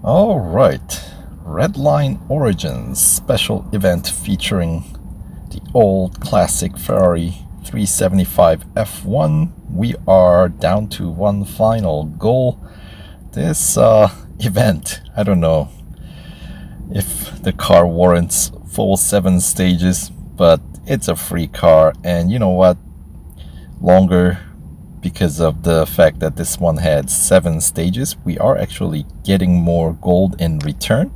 Alright, Redline Origins special event featuring the old classic Ferrari 375 F1. We are down to one final goal. This event, I don't know if the car warrants full 7 stages, but it's a free car, and you know what? Longer, because of the fact that this one had 7 stages, we are actually getting more gold in return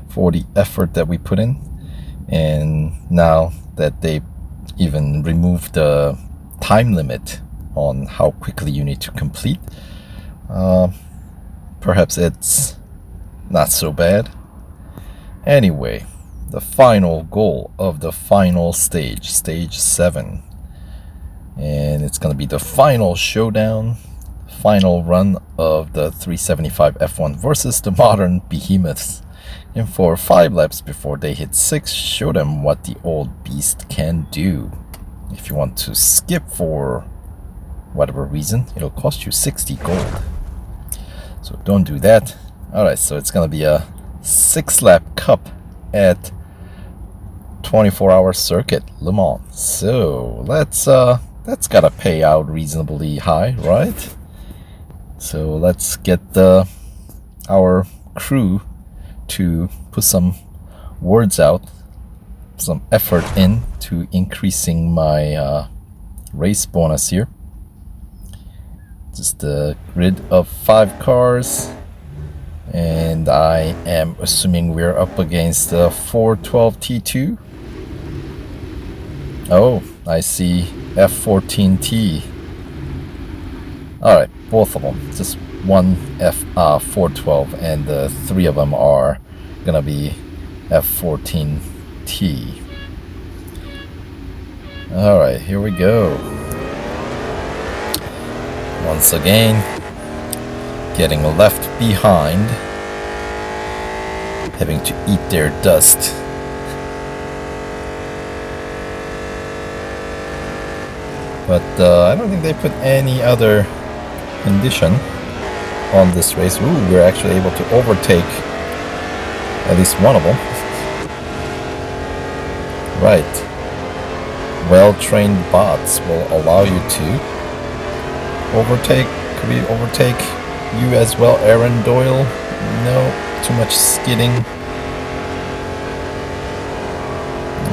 for the effort that we put in. And now that they even removed the time limit on how quickly you need to complete, perhaps it's not so bad. Anyway, the final goal of the final stage, stage 7. And it's going to be the final showdown, final run of the 375 F1 versus the modern behemoths. And for 5 laps before they hit 6, show them what the old beast can do. If you want to skip for whatever reason, it'll cost you 60 gold. So don't do that. Alright, so it's going to be a 6-lap cup at 24-hour circuit, Le Mans. So that's gotta pay out reasonably high, right? So let's get our crew to put some words out, some effort in to increasing my race bonus here. Just a grid of 5 cars, and I am assuming we're up against the 412 T2. Oh, I see F14T. Alright, both of them. Just one F412, and the 3 of them are gonna be F14T. Alright, here we go. Once again, getting left behind, having to eat their dust. But I don't think they put any other condition on this race. Ooh, we're actually able to overtake at least one of them. Right. Well-trained bots will allow you to overtake. Could we overtake you as well, Aaron Doyle? No, too much skidding.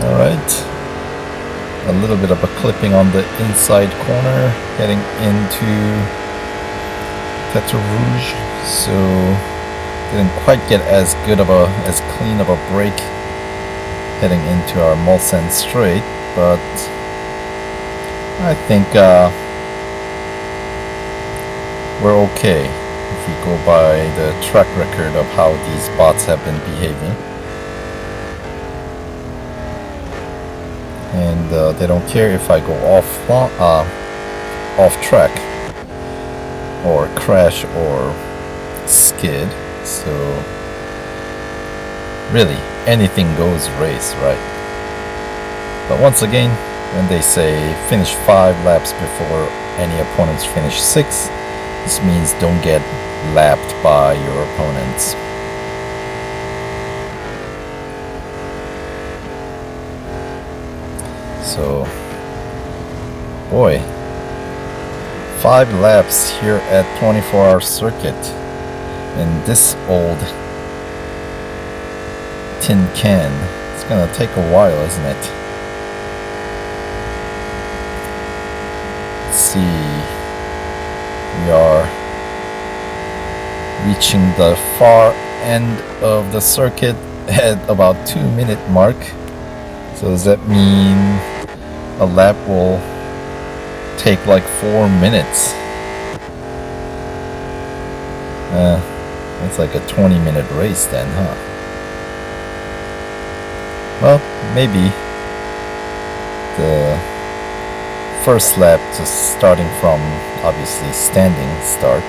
Alright. A little bit of a clipping on the inside corner, heading into Tetra Rouge, so didn't quite get as clean of a break heading into our Mulsanne straight, but I think we're okay if we go by the track record of how these bots have been behaving. And they don't care if I go off track or crash or skid. So really, anything goes race, right? But once again, when they say finish 5 laps before any opponents finish 6, this means don't get lapped by your opponents. So, boy, 5 laps here at 24-hour circuit in this old tin can. It's gonna take a while, isn't it? Let's see. We are reaching the far end of the circuit at about 2-minute mark. So does that mean a lap will take like 4 minutes? That's like a 20-minute race then, huh? Well, maybe the first lap, just starting from obviously standing start,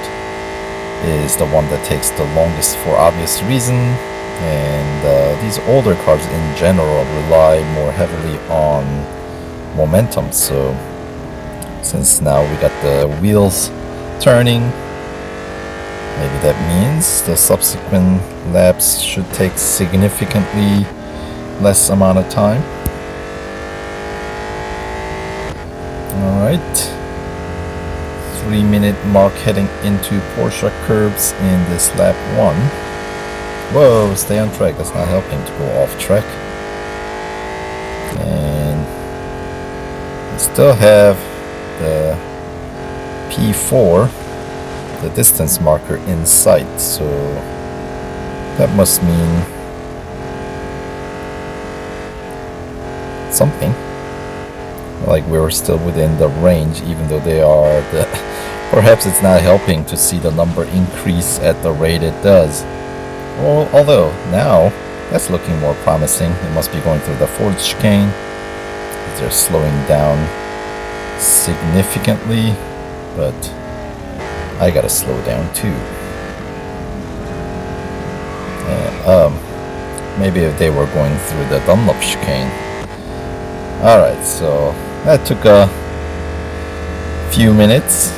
is the one that takes the longest for obvious reason. And these older cars in general rely more heavily on momentum, so since now we got the wheels turning, Maybe that means the subsequent laps should take significantly less amount of time. Alright. 3-minute mark heading into Porsche curbs in this lap 1. Whoa, stay on track. That's not helping to go off track. And we still have the P4, the distance marker, in sight, so that must mean something, like we're still within the range, even though they are perhaps it's not helping to see the number increase at the rate it does. Well, although now that's looking more promising. It must be going through the fourth chicane. They're slowing down significantly, but I gotta slow down too. And, maybe if they were going through the Dunlop chicane. Alright, so that took a few minutes,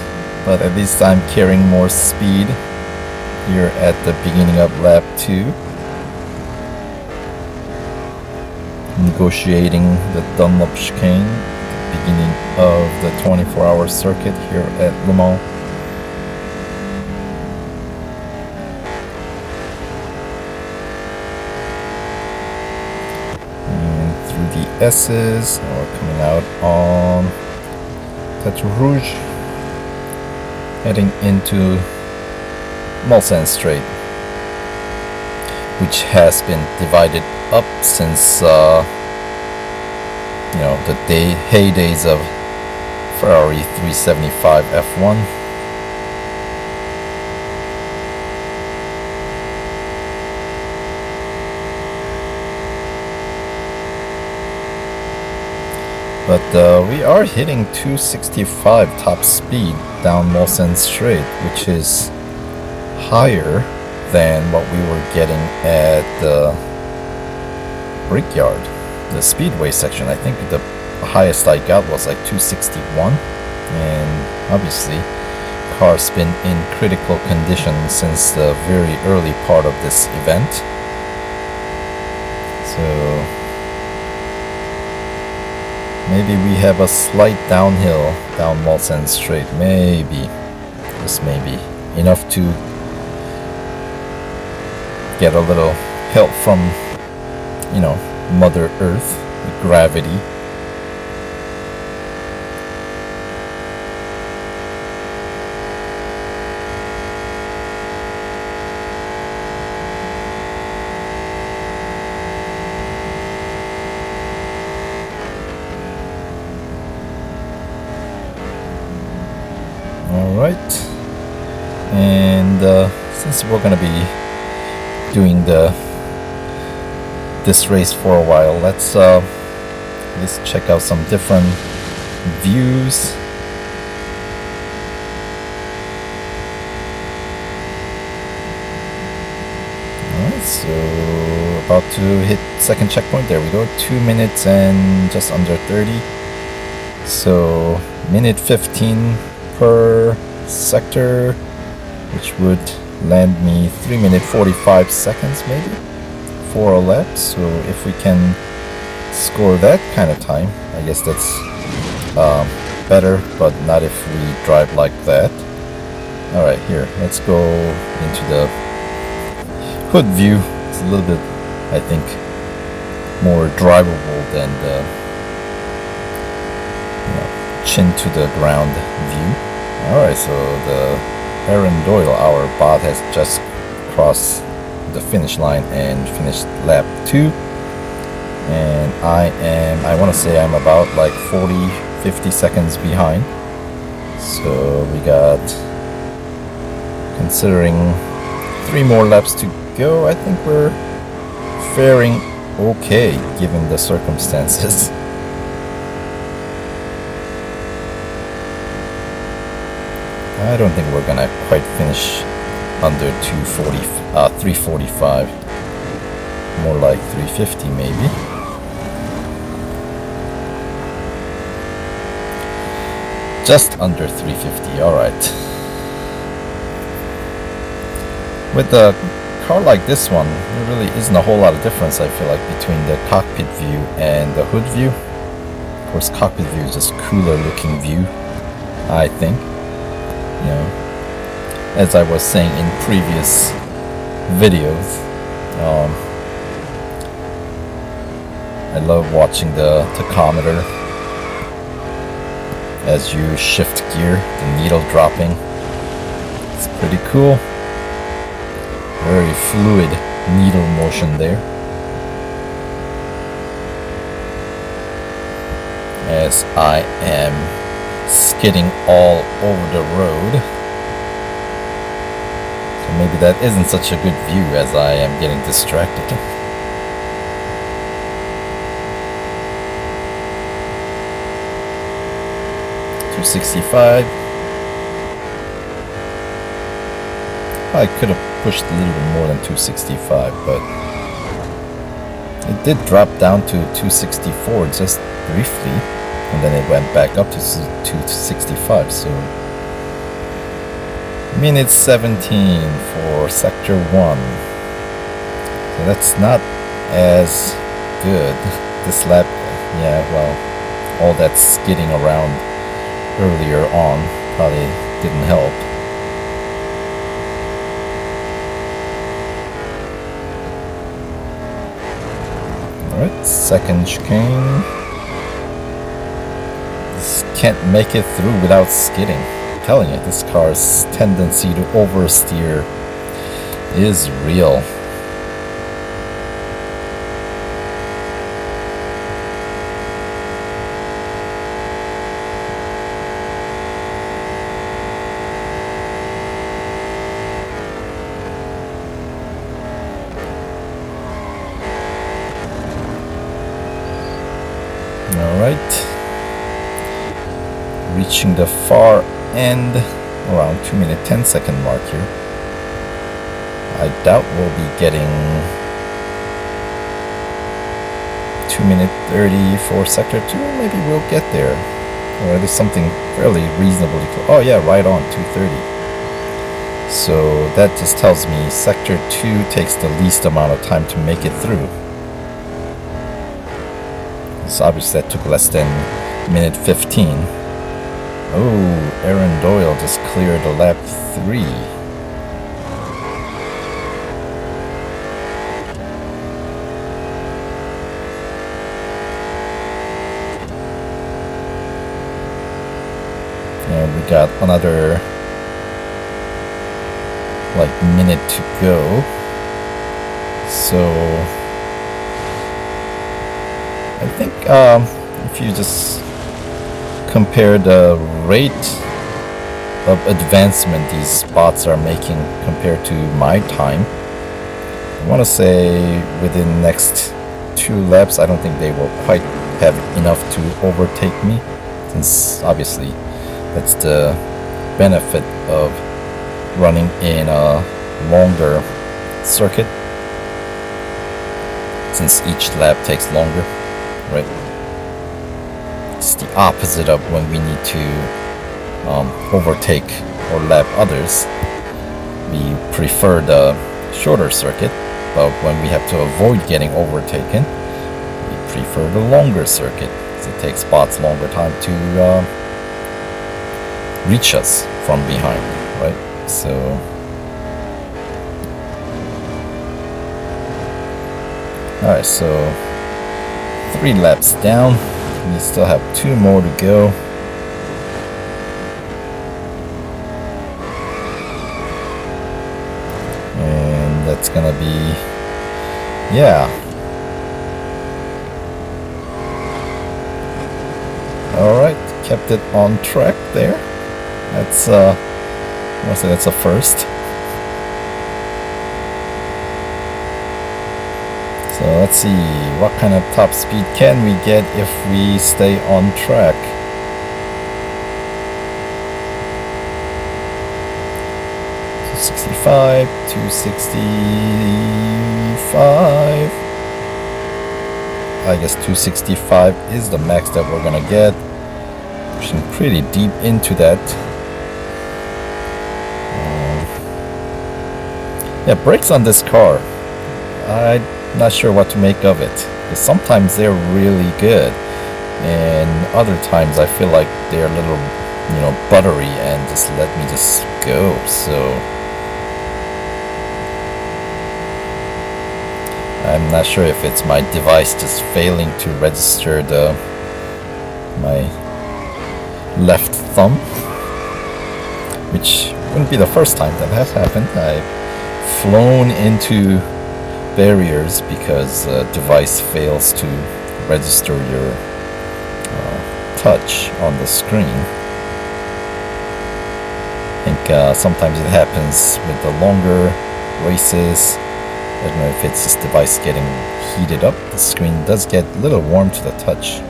but at least I'm carrying more speed here at the beginning of lap 2. Negotiating the Dunlop chicane, beginning of the 24-hour circuit here at Le Mans. And through the S's, or coming out on Tête Rouge, heading into Mulsanne Straight, which has been divided up since you know, the heydays of Ferrari 375 F1. But we are hitting 265 top speed down Mulsanne Straight, which is higher than what we were getting at the Brickyard, the speedway section. I think the highest I got was like 261, and obviously car's been in critical condition since the very early part of this event. So maybe we have a slight downhill down Mulsanne Straight, maybe, just maybe, enough to get a little help from, you know, Mother Earth, gravity. All right, and since we're gonna be doing this race for a while, let's check out some different views. Alright, so about to hit second checkpoint. There we go, 2 minutes and just under 30. So minute 15 per sector, which would land me 3 minute 45 seconds maybe for a lap. So if we can score that kind of time, I guess that's better, but not if we drive like that. Alright, here, let's go into the hood view. It's a little bit, I think, more drivable than the chin to the ground view. Alright, so the Aaron Doyle, our bot, has just crossed the finish line and finished lap 2. And I want to say I'm about like 40-50 seconds behind. So we got, considering 3 more laps to go, I think we're faring okay given the circumstances. I don't think we're gonna quite finish under 345. More like 350 maybe. Just under 350, alright. With a car like this one, there really isn't a whole lot of difference, I feel like, between the cockpit view and the hood view. Of course, cockpit view is just cooler looking view, I think. You know, as I was saying in previous videos, I love watching the tachometer as you shift gear, the needle dropping. It's pretty cool. Very fluid needle motion there. As I am skidding all over the road. So maybe that isn't such a good view as I am getting distracted. .265. I could have pushed a little bit more than 265, but it did drop down to 264 just briefly, and then it went back up to 265. So minute 17 for sector 1. So that's not as good this lap. Yeah, well, all that skidding around earlier on probably didn't help. Alright, second chicane. This can't make it through without skidding. I'm telling you, this car's tendency to oversteer is real. Alright, reaching the far end around 2-minute 10-second mark here. I doubt we'll be getting 2-minute 30 for sector 2. Maybe we'll get there, or at least something fairly reasonably close. Oh yeah, right on, 2:30. So that just tells me sector 2 takes the least amount of time to make it through. So obviously that took less than minute 15. Oh, Aaron Doyle just cleared the lap 3. And we got another like minute to go. So I think if you just compare the rate of advancement these spots are making compared to my time, I want to say within the next 2 laps, I don't think they will quite have enough to overtake me, since obviously that's the benefit of running in a longer circuit, since each lap takes longer. Right, it's the opposite of when we need to overtake or lap others. We prefer the shorter circuit, but when we have to avoid getting overtaken, we prefer the longer circuit, because it takes bots longer time to reach us from behind, right? So alright, so 3 laps down. We still have 2 more to go. And that's gonna be, yeah. Alright, kept it on track there. That's I wanna say that's a first. So let's see, what kind of top speed can we get if we stay on track? .265, 265. I guess 265 is the max that we're gonna get. Pushing pretty deep into that. Yeah, brakes on this car, I'm not sure what to make of it. Sometimes they're really good, and other times I feel like they're a little, buttery and just let me just go. So I'm not sure if it's my device just failing to register my left thumb, which wouldn't be the first time that has happened. I've flown into barriers because the device fails to register your touch on the screen. I think sometimes it happens with the longer races. I don't know if it's this device getting heated up. The screen does get a little warm to the touch.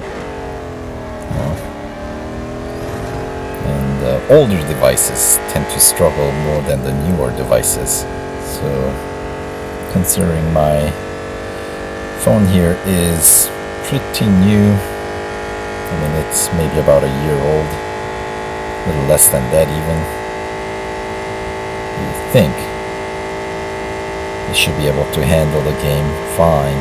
And older devices tend to struggle more than the newer devices. So considering my phone here is pretty new, I mean it's maybe about a year old, a little less than that even, you think it should be able to handle the game fine.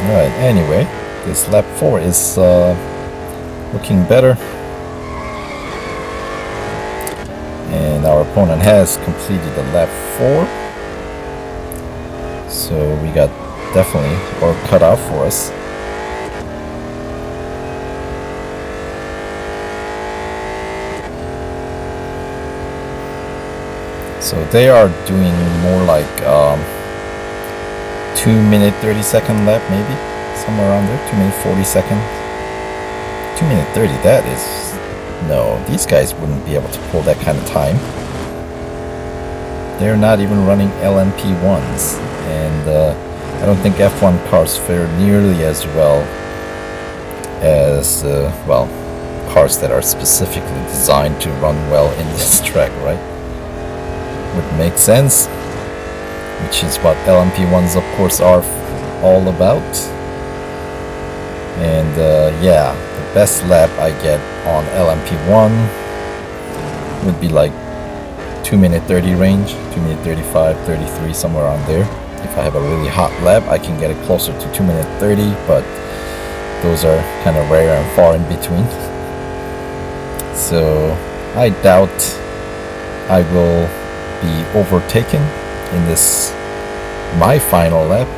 Alright, anyway, this lap 4 is looking better, and our opponent has completed the lap 4, so we got definitely work cut out for us. So they are doing more like 2-minute 30-second lap, maybe somewhere around there. 2-minute 40-second, 2-minute 30. That is, no, these guys wouldn't be able to pull that kind of time. They're not even running LMP1s, and I don't think F1 cars fare nearly as well as well, cars that are specifically designed to run well in this track, right? Would make sense, which is what LMP1s of course are all about. And yeah, the best lap I get on LMP1 would be like 2-minute 30 range, 2-minute 35, 33, somewhere around there. If I have a really hot lap, I can get it closer to 2-minute 30, but those are kind of rare and far in between. So I doubt I will be overtaken in this my final lap.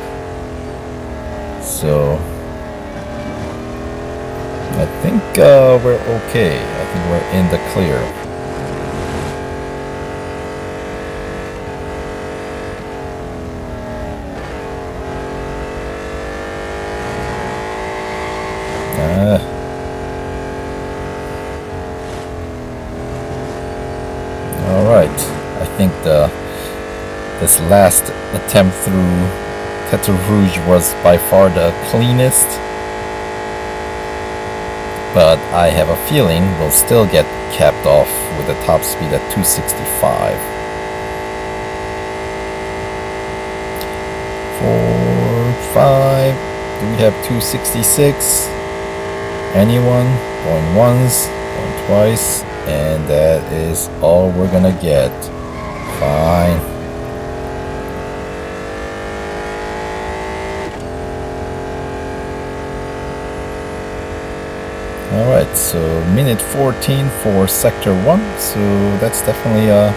So I think we're okay. I think we're in the clear. All right. I think this last attempt through Caterham was by far the cleanest, but I have a feeling we'll still get capped off with a top speed at 265. 4, 5, do we have 266? Anyone? Going once, going twice, and that is all we're gonna get. Fine. Alright, so minute 14 for sector 1, so that's definitely a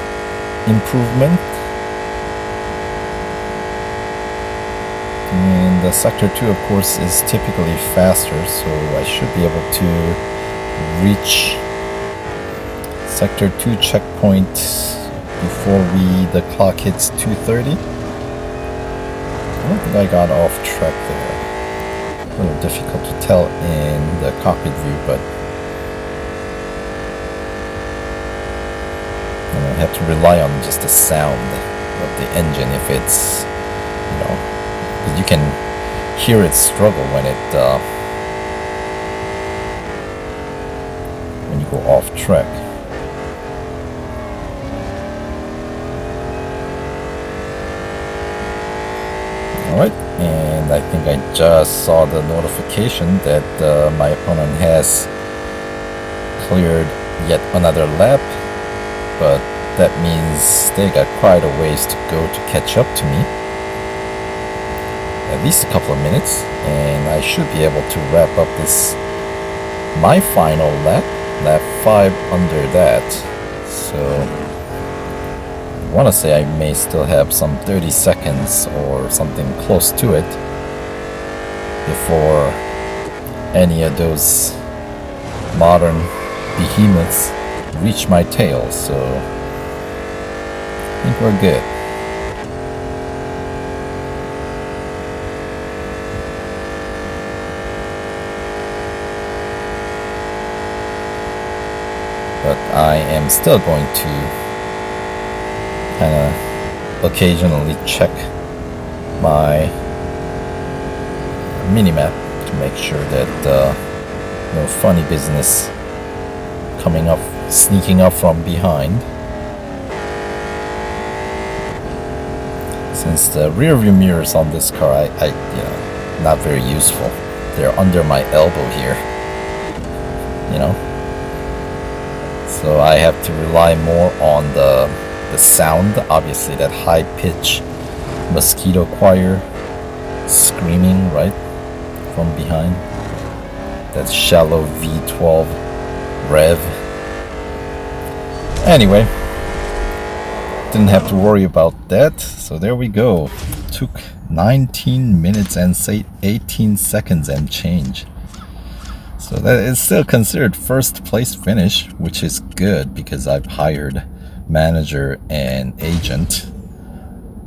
improvement. And the sector 2 of course is typically faster, so I should be able to reach sector 2 checkpoint before the clock hits 2:30. I don't think I got off track there. A little difficult to tell in the cockpit view, but I have to rely on just the sound of the engine if it's, because you can hear it struggle when you go off track. Alright, and I think I just saw the notification that my opponent has cleared yet another lap, but that means they got quite a ways to go to catch up to me. At least a couple of minutes, and I should be able to wrap up this, my final lap 5 under that. So I want to say I may still have some 30 seconds or something close to it before any of those modern behemoths reach my tail, so I think we're good. But I am still going to kind of occasionally check my minimap to make sure that no funny business coming up, sneaking up from behind. Since the rear view mirrors on this car, not very useful. They're under my elbow here, you know. So I have to rely more on the sound. Obviously, that high pitch mosquito choir screaming right from behind. That shallow V12 rev. Anyway, didn't have to worry about that. So there we go. Took 19 minutes and 18 seconds and change. So that is still considered first place finish, which is good because I've hired manager and agent.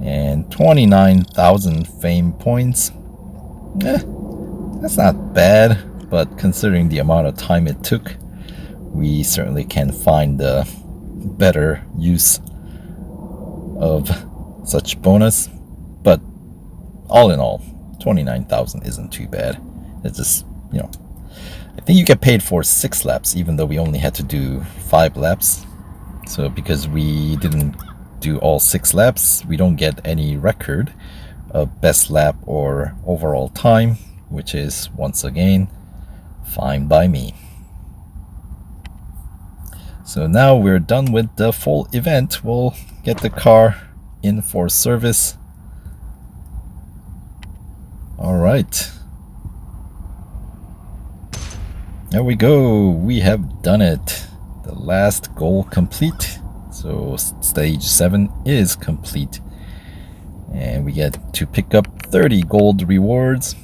And 29,000 fame points. That's not bad, but considering the amount of time it took, we certainly can find the better use of such bonus. But all in all, 29,000 isn't too bad. It's just, I think you get paid for 6 laps, even though we only had to do 5 laps. So because we didn't do all 6 laps, we don't get any record of best lap or overall time, which is, once again, fine by me. So now we're done with the full event. We'll get the car in for service. All right. There we go. We have done it. The last goal complete. So stage 7 is complete. And we get to pick up 30 gold rewards.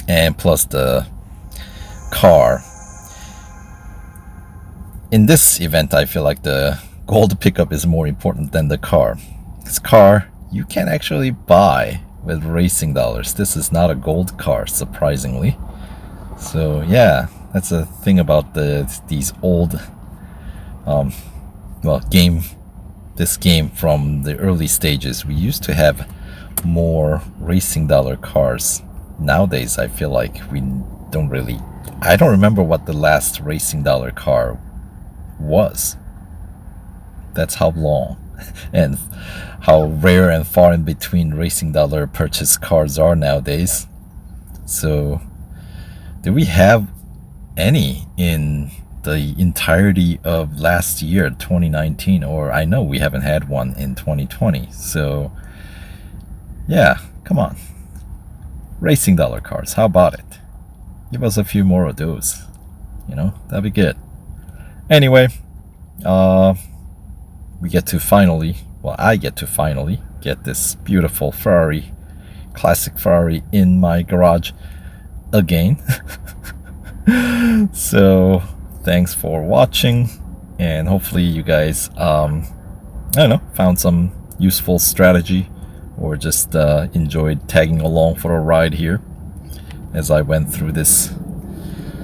And plus the car. In this event, I feel like the gold pickup is more important than the car. This car you can actually buy with racing dollars. This is not a gold car, surprisingly. So yeah, that's a thing about these old this game from the early stages. We used to have more racing dollar cars. Nowadays I feel like we don't really, I don't remember what the last racing dollar car was. That's how long and how rare and far in between racing dollar purchase cars are nowadays. So do we have any in the entirety of last year, 2019? Or I know we haven't had one in 2020. So yeah, come on, racing dollar cars, how about it? Give us a few more of those, that'd be good. Anyway, we get to finally, I get to finally get this beautiful Ferrari, classic Ferrari, in my garage again. So thanks for watching, and hopefully you guys found some useful strategy, or just enjoyed tagging along for a ride here as I went through this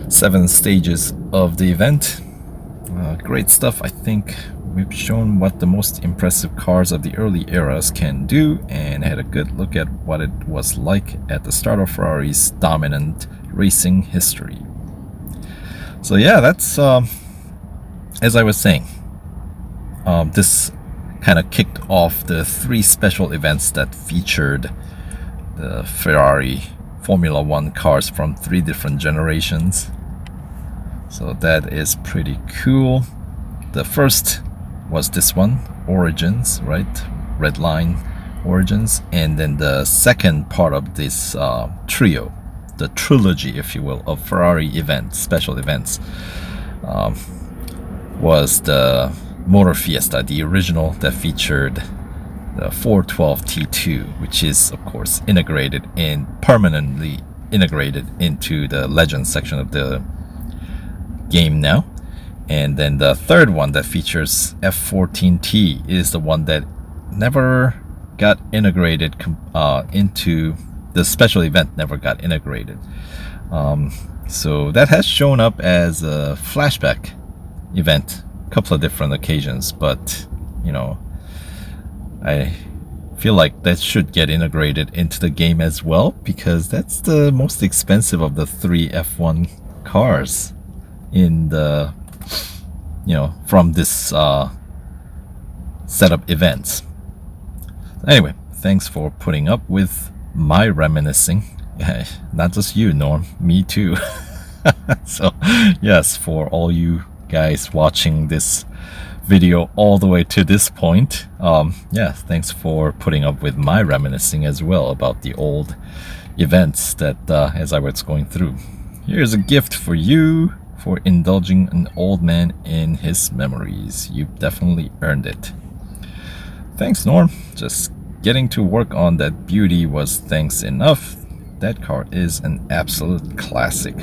7 stages of the event. Great stuff. I think we've shown what the most impressive cars of the early eras can do, and had a good look at what it was like at the start of Ferrari's dominant racing history. So yeah, that's as I was saying, this kind of kicked off the 3 special events that featured the Ferrari Formula 1 cars from 3 different generations. So that is pretty cool. The first was this one, Origins, right? Redline Origins. And then the second part of this trio, the trilogy, if you will, of Ferrari events, special events, was the Motor Fiesta, the original that featured the 412 T2, which is of course integrated in, permanently integrated into the Legends section of the game now. And then the third one that features F14T is the one that never got integrated into the special event, never got integrated. So that has shown up as a flashback event a couple of different occasions, but you know, I feel like that should get integrated into the game as well, because that's the most expensive of the 3 F1 cars in the, you know, from this set of events. Anyway, thanks for putting up with my reminiscing. Not just you, Norm, me too. So yes, for all you guys watching this video all the way to this point, yeah, thanks for putting up with my reminiscing as well about the old events that as I was going through. Here's a gift for you for indulging an old man in his memories. You've definitely earned it. Thanks, Norm. Just getting to work on that beauty was thanks enough. That car is an absolute classic.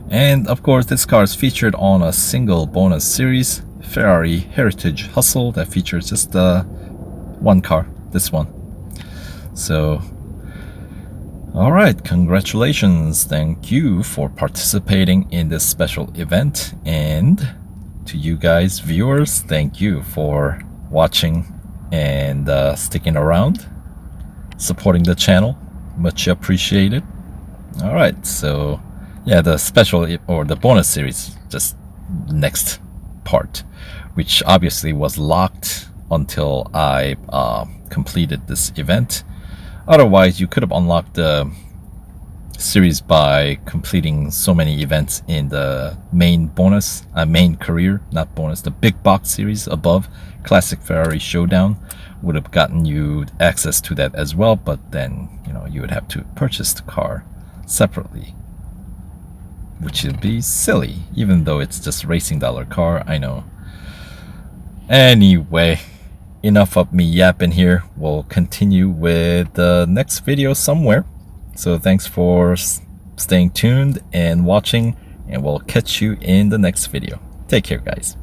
And of course, this car is featured on a single bonus series, Ferrari Heritage Hustle, that features just one car, this one. So, alright, congratulations. Thank you for participating in this special event. And to you guys, viewers, thank you for watching and sticking around, supporting the channel. Much appreciated. Alright, so yeah, the special or the bonus series, just next part, which obviously was locked until I completed this event. Otherwise, you could have unlocked the series by completing so many events in the main bonus, main career, not bonus, the big box series above. Classic Ferrari Showdown would have gotten you access to that as well, but then, you know, you would have to purchase the car separately, which would be silly, even though it's just racing dollar car, I know. Anyway, enough of me yapping here. We'll continue with the next video somewhere. So thanks for staying tuned and watching, and we'll catch you in the next video. Take care, guys.